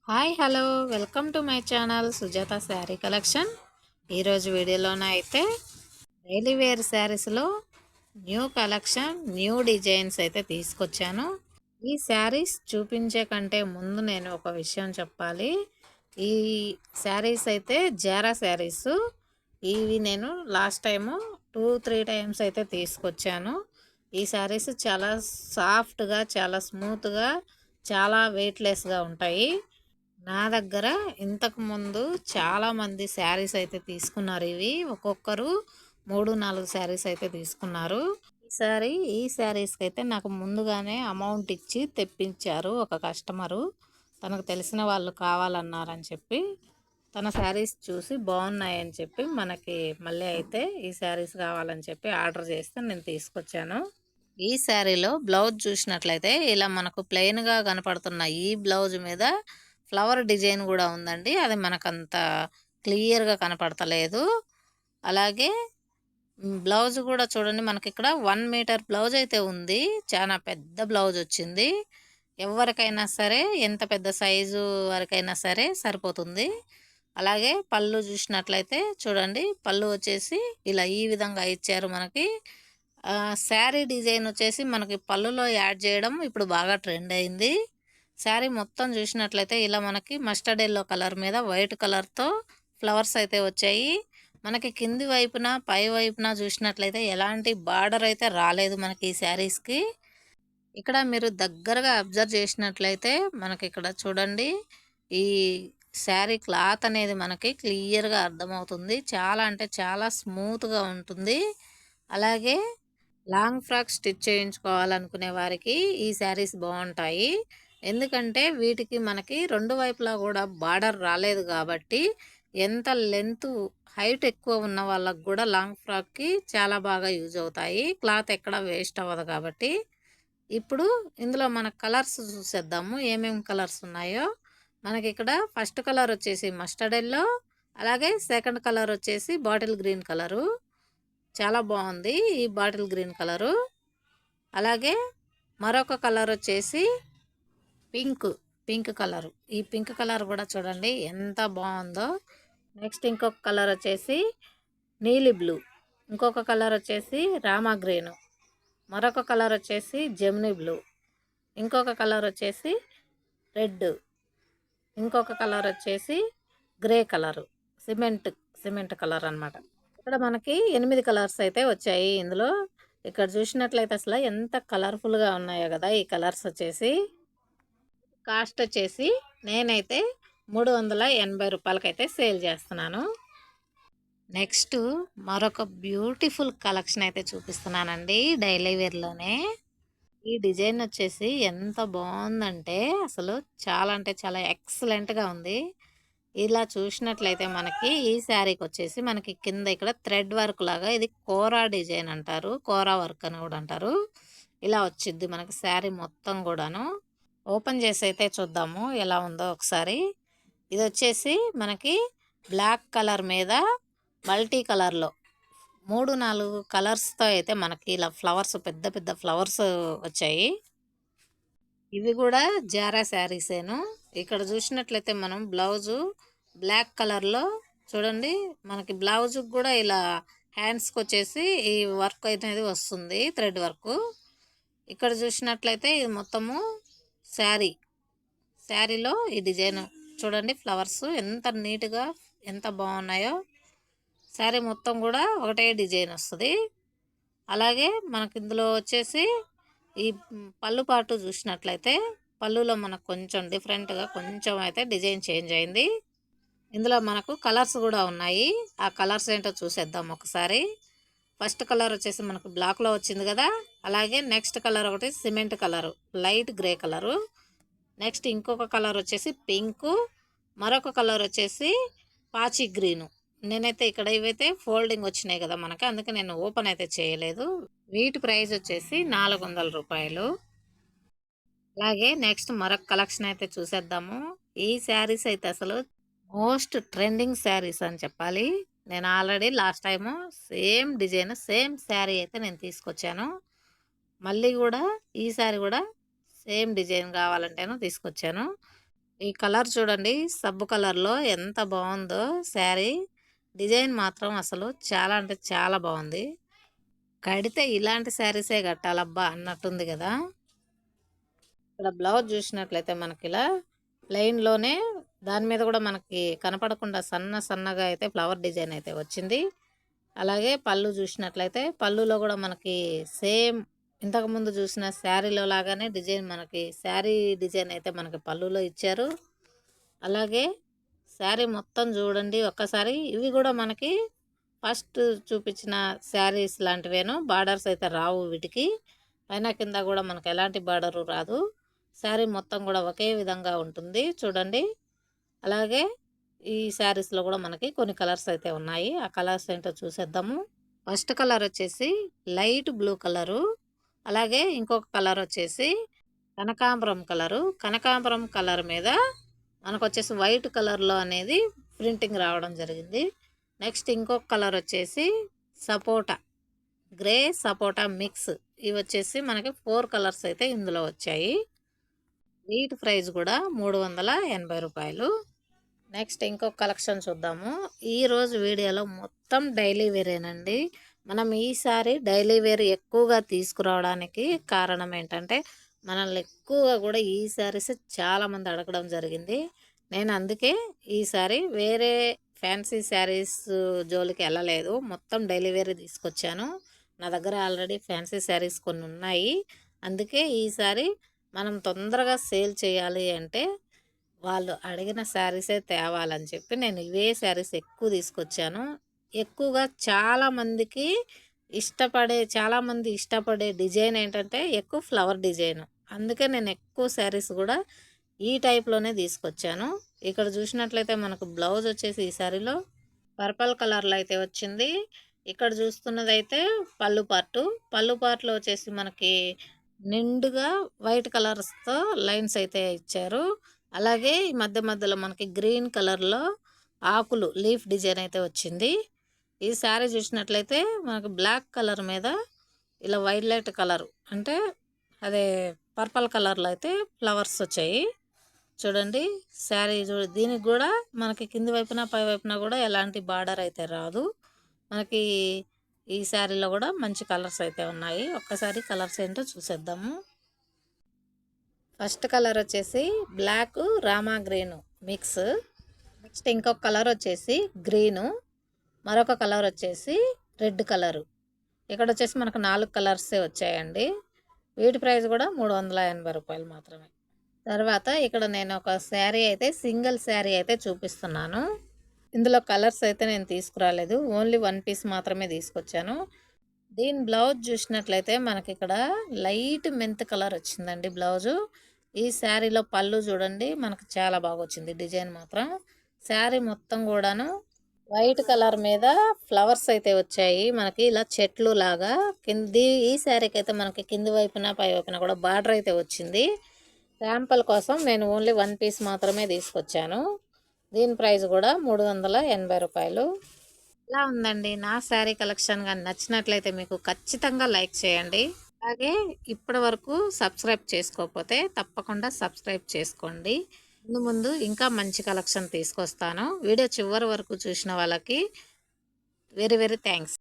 Hi hello welcome to my channel Sujatha sari collection. ఈరోజు వీడియోలోనే అయితే డైలీ వేర్ శారీస్లో న్యూ కలెక్షన్ న్యూ డిజైన్స్ అయితే తీసుకొచ్చాను. ఈ శారీస్ చూపించే కంటే ముందు నేను ఒక విషయం చెప్పాలి. ఈ శారీస్ అయితే జారా శారీస్. ఇవి నేను లాస్ట్ టైము 2-3 టైమ్స్ అయితే తీసుకొచ్చాను. ఈ శారీస్ చాలా సాఫ్ట్గా, చాలా స్మూత్గా, చాలా వెయిట్లెస్గా ఉంటాయి. నా దగ్గర ఇంతకుముందు చాలామంది శారీస్ అయితే తీసుకున్నారు. ఇవి ఒక్కొక్కరు 3-4 శారీస్ అయితే తీసుకున్నారు. ఈసారి ఈ శారీస్కి అయితే నాకు ముందుగానే అమౌంట్ ఇచ్చి తెప్పించారు ఒక కస్టమరు. తనకు తెలిసిన వాళ్ళు కావాలన్నారని చెప్పి తన శారీస్ చూసి బాగున్నాయని చెప్పి మనకి మళ్ళీ అయితే ఈ శారీస్ కావాలని చెప్పి ఆర్డర్ చేస్తే నేను తీసుకొచ్చాను. ఈ శారీలో బ్లౌజ్ చూసినట్లయితే ఇలా మనకు ప్లెయిన్గా కనపడుతున్న ఈ బ్లౌజ్ మీద ఫ్లవర్ డిజైన్ కూడా ఉందండి. అది మనకంత క్లియర్గా కనపడతలేదు. అలాగే బ్లౌజ్ కూడా చూడండి, మనకి ఇక్కడ 1 మీటర్ బ్లౌజ్ అయితే ఉంది. చాలా పెద్ద బ్లౌజ్ వచ్చింది. ఎవరికైనా సరే, ఎంత పెద్ద సైజు వరకైనా సరే సరిపోతుంది. అలాగే పళ్ళు చూసినట్లయితే చూడండి, పళ్ళు వచ్చేసి ఇలా ఈ విధంగా ఇచ్చారు మనకి. శారీ డిజైన్ వచ్చేసి మనకి పళ్ళులో యాడ్ చేయడం ఇప్పుడు బాగా ట్రెండ్ అయింది. శారీ మొత్తం చూసినట్లయితే ఇలా మనకి మస్టర్డ్ ఎల్లో కలర్ మీద వైట్ కలర్తో ఫ్లవర్స్ అయితే వచ్చాయి. మనకి కింది వైపున పై వైపున చూసినట్లయితే ఎలాంటి బార్డర్ అయితే రాలేదు మనకి ఈ శారీస్కి. ఇక్కడ మీరు దగ్గరగా అబ్జర్వ్ చేసినట్లయితే మనకి ఇక్కడ చూడండి, ఈ శారీ క్లాత్ అనేది మనకి క్లియర్గా అర్థమవుతుంది. చాలా అంటే చాలా స్మూత్గా ఉంటుంది. అలాగే లాంగ్ ఫ్రాక్ స్టిచ్ చేయించుకోవాలనుకునే వారికి ఈ శారీస్ బాగుంటాయి. ఎందుకంటే వీటికి మనకి రెండు వైపులా కూడా బార్డర్ రాలేదు కాబట్టి ఎంత లెంత్ హైట్ ఎక్కువ ఉన్న వాళ్ళకు కూడా లాంగ్ ఫ్రాక్కి చాలా బాగా యూజ్ అవుతాయి. క్లాత్ ఎక్కడ వేస్ట్ అవ్వదు కాబట్టి. ఇప్పుడు ఇందులో మన కలర్స్ చూసేద్దాము, ఏమేమి కలర్స్ ఉన్నాయో. మనకి ఇక్కడ ఫస్ట్ కలర్ వచ్చేసి మస్టర్డ్ ఎల్లో, అలాగే సెకండ్ కలర్ వచ్చేసి బాటిల్ గ్రీన్ కలరు. చాలా బాగుంది ఈ బాటిల్ గ్రీన్ కలరు. అలాగే మరొక కలర్ వచ్చేసి పింక్ కలరు. ఈ పింక్ కలర్ కూడా చూడండి ఎంత బాగుందో. నెక్స్ట్ ఇంకొక కలర్ వచ్చేసి నీలి బ్లూ, ఇంకొక కలర్ వచ్చేసి రామా గ్రీను, మరొక కలర్ వచ్చేసి జెమినీ బ్లూ, ఇంకొక కలర్ వచ్చేసి రెడ్, ఇంకొక కలర్ వచ్చేసి గ్రే కలరు, సిమెంట్ కలర్ అన్నమాట. ఇక్కడ మనకి 8 కలర్స్ అయితే వచ్చాయి ఇందులో. ఇక్కడ చూసినట్లయితే అసలు ఎంత కలర్ఫుల్గా ఉన్నాయో కదా ఈ కలర్స్ వచ్చేసి. కాస్ట్ వచ్చేసి నేనైతే 380 రూపాయలకైతే సేల్ చేస్తున్నాను. నెక్స్ట్ మరొక బ్యూటిఫుల్ కలెక్షన్ అయితే చూపిస్తున్నానండి డైలీ వేర్లోనే. ఈ డిజైన్ వచ్చేసి ఎంత బాగుందంటే అసలు చాలా అంటే చాలా ఎక్సలెంట్గా ఉంది. ఇలా చూసినట్లయితే మనకి ఈ శారీకి వచ్చేసి మనకి కింద ఇక్కడ థ్రెడ్ వర్క్ లాగా, ఇది కోరా డిజైన్ అంటారు, కోరా వర్క్ అని కూడా అంటారు. ఇలా వచ్చింది మనకి శారీ మొత్తం కూడాను. ఓపెన్ చేసి అయితే చూద్దాము ఎలా ఉందో ఒకసారి. ఇది వచ్చేసి మనకి బ్లాక్ కలర్ మీద మల్టీ కలర్లో 3-4 కలర్స్తో అయితే మనకి ఇలా ఫ్లవర్స్, పెద్ద పెద్ద ఫ్లవర్స్ వచ్చాయి. ఇవి కూడా జారా శారీసేను. ఇక్కడ చూసినట్లయితే మనం బ్లౌజు బ్లాక్ కలర్లో చూడండి, మనకి బ్లౌజ్ కూడా ఇలా హ్యాండ్స్కి వచ్చేసి ఈ వర్క్ అనేది వస్తుంది, థ్రెడ్ వర్క్. ఇక్కడ చూసినట్లయితే ఇది మొత్తము శారీలో ఈ డిజైన్ చూడండి, ఫ్లవర్స్ ఎంత నీట్గా ఎంత బాగున్నాయో. శారీ మొత్తం కూడా ఒకటే డిజైన్ వస్తుంది. అలాగే మనకి ఇందులో వచ్చేసి ఈ పళ్ళు పాటు చూసినట్లయితే పళ్ళులో మనకు కొంచెం డిఫరెంట్గా కొంచెం అయితే డిజైన్ చేంజ్ అయింది. ఇందులో మనకు కలర్స్ కూడా ఉన్నాయి. ఆ కలర్స్ ఏంటో చూసేద్దాం ఒకసారి. ఫస్ట్ కలర్ వచ్చేసి మనకు బ్లాక్లో వచ్చింది కదా. అలాగే నెక్స్ట్ కలర్ ఒకటి cement colour, light grey colour. Next ఇంకొక కలర్ వచ్చేసి పింకు, మరొక కలర్ వచ్చేసి పాచి గ్రీను. నేనైతే ఇక్కడ ఇవైతే ఫోల్డింగ్ వచ్చినాయి కదా మనకి, అందుకే నేను ఓపెన్ అయితే చేయలేదు. వీటి ప్రైస్ వచ్చేసి 400 రూపాయలు. అలాగే నెక్స్ట్ మరొక కలెక్షన్ అయితే చూసేద్దాము. ఈ శారీస్ అయితే అసలు మోస్ట్ ట్రెండింగ్ శారీస్ అని చెప్పాలి. నేను already last time same design same sari అయితే నేను తీసుకొచ్చాను. మళ్ళీ కూడా ఈసారి కూడా సేమ్ డిజైన్ కావాలంటేను తీసుకొచ్చాను. ఈ కలర్ చూడండి, సబ్బు కలర్‌లో ఎంత బావుందో శారీ. డిజైన్ మాత్రం అసలు చాలా అంటే చాలా బావుంది. కడితే ఇలాంటి శారీసే కట్టాలబ్బా అన్నట్టుంది గదా! ఇక్కడ బ్లౌజ్ చూసినట్లయితే మనకిలా ప్లెయిన్‌లోనే దాని మీద గూడా మనకి కనపడకుండా సన్నగా అయితే ఫ్లవర్ డిజైన్ అయితే వచ్చింది. అలాగే పళ్ళు చూసినట్లయితే పళ్ళులో గూడా మనకి సేమ్ ఇంతకుముందు చూసిన శారీలో లాగానే డిజైన్ మనకి శారీ డిజైన్ అయితే మనకి పళ్ళులో ఇచ్చారు. అలాగే శారీ మొత్తం చూడండి ఒక్కసారి. ఇవి గూడా మనకి ఫస్ట్ చూపించిన శారీస్ లాంటివేను. బార్డర్స్ అయితే రావు వీటికి. పైన కింద గూడా మనకు ఎలాంటి బార్డరు రాదు. శారీ మొత్తం గూడా ఒకే విధంగా ఉంటుంది చూడండి. అలాగే ఈ శారీస్‌లో గూడా మనకి కొన్ని కలర్స్ అయితే ఉన్నాయి. ఆ కలర్స్ ఏంటో చూసేద్దాము. ఫస్ట్ కలర్ వచ్చేసి లైట్ బ్లూ కలరు. అలాగే ఇంకొక కలర్ వచ్చేసి కనకాంబరం కలరు. కనకాంబరం కలర్ మీద మనకొచ్చేసి వైట్ కలర్‌లో అనేది ప్రింటింగ్ రావడం జరిగింది. నెక్స్ట్ ఇంకొక కలర్ వచ్చేసి సపోటా. గ్రే, సపోటా మిక్స్. ఇవొచ్చేసి మనకి 4 కలర్స్ అయితే ఇందులో వచ్చాయి. వీటి ప్రైస్ గూడా రూ. 380. నెక్స్ట్ ఇంకొక కలెక్షన్ చూద్దాము. ఈరోజు వీడియోలో మొత్తం డైలీ వేరేనండి. మనం ఈసారి డైలీ వేర్ ఎక్కువగా తీసుకురావడానికి కారణం ఏంటంటే, మనల్ని ఎక్కువగా కూడా ఈ శారీస్ చాలామంది అడగడం జరిగింది. నేను అందుకే ఈసారి వేరే ఫ్యాన్సీ శారీస్ జోలికి వెళ్ళలేదు. మొత్తం డైలీ వేర్ తీసుకొచ్చాను. నా దగ్గర ఆల్రెడీ ఫ్యాన్సీ శారీస్ కొన్ని ఉన్నాయి. అందుకే ఈసారి మనం తొందరగా సేల్ చేయాలి అంటే వాళ్ళు అడిగిన శారీసే తేవాలని చెప్పి నేను ఇవే శారీస్ ఎక్కువ తీసుకొచ్చాను. ఎక్కువగా చాలామందికి చాలామంది ఇష్టపడే డిజైన్ ఏంటంటే ఎక్కువ ఫ్లవర్ డిజైన్. అందుకే నేను ఎక్కువ శారీస్ కూడా ఈ టైప్‌లోనే తీసుకొచ్చాను. ఇక్కడ చూసినట్లయితే మనకు బ్లౌజ్ వచ్చేసి ఈ శారీలో పర్పల్ కలర్‌లో అయితే వచ్చింది. ఇక్కడ చూస్తున్నదైతే పళ్ళు పార్టు. పళ్ళు పార్ట్‌లో వచ్చేసి మనకి నిండుగా వైట్ కలర్స్‌తో లైన్స్ అయితే ఇచ్చారు. అలాగే ఈ మధ్య మధ్యలో మనకి గ్రీన్ కలర్‌లో ఆకులు లీఫ్ డిజైన్ అయితే వచ్చింది. ఈ శారీ చూసినట్లయితే మనకు బ్లాక్ కలర్ మీద ఇలా వైలెట్ కలర్ అంటే అదే పర్పల్ కలర్‌లో అయితే ఫ్లవర్స్ వచ్చాయి. చూడండి శారీ దీనికి కూడా మనకి కింది వైపున పై వైపున కూడా ఎలాంటి బార్డర్ అయితే రాదు. మనకి ఈ శారీలో కూడా మంచి కలర్స్ అయితే ఉన్నాయి. ఒక్కసారి కలర్స్ ఏంటో చూసేద్దాము. ఫస్ట్ కలర్ వచ్చేసి black Rama green mix. Next ఇంకొక కలర్ వచ్చేసి గ్రీను. మరొక కలర్ వచ్చేసి రెడ్ కలరు. ఇక్కడ వచ్చేసి మనకు 4 కలర్సే వచ్చాయండి. వీటి ప్రైస్ కూడా రూ. 380 మాత్రమే. తర్వాత ఇక్కడ నేను ఒక శారీ అయితే సింగిల్ శారీ అయితే చూపిస్తున్నాను. ఇందులో కలర్స్ అయితే నేను తీసుకురాలేదు. ఓన్లీ వన్ పీస్ మాత్రమే తీసుకొచ్చాను. దీని బ్లౌజ్ చూసినట్లయితే మనకి ఇక్కడ లైట్ మెంత్ కలర్ వచ్చిందండి బ్లౌజు. ఈ శారీలో పళ్ళు చూడండి మనకు చాలా బాగా వచ్చింది డిజైన్ మాత్రం. శారీ మొత్తం కూడాను వైట్ కలర్ మీద ఫ్లవర్స్ అయితే వచ్చాయి మనకి ఇలా చెట్లు లాగా. ఈ శారీకి అయితే మనకి కింది వైపున పై వైపున కూడా బార్డర్ అయితే వచ్చింది. శాంపుల్ కోసం నేను ఓన్లీ వన్ పీస్ మాత్రమే తీసుకొచ్చాను. దీని ప్రైస్ కూడా రూ. 380. ఇలా ఉందండి నా శారీ కలెక్షన్. కానీ నచ్చినట్లయితే మీకు ఖచ్చితంగా లైక్ చేయండి. అలాగే ఇప్పటి వరకు సబ్స్క్రైబ్ చేసుకోకపోతే తప్పకుండా సబ్స్క్రైబ్ చేసుకోండి. ముందు ముందు ఇంకా మంచి కలెక్షన్ తీసుకొస్తాను. వీడియో చివరి వరకు చూసిన వాళ్ళకి వెరీ థ్యాంక్స్.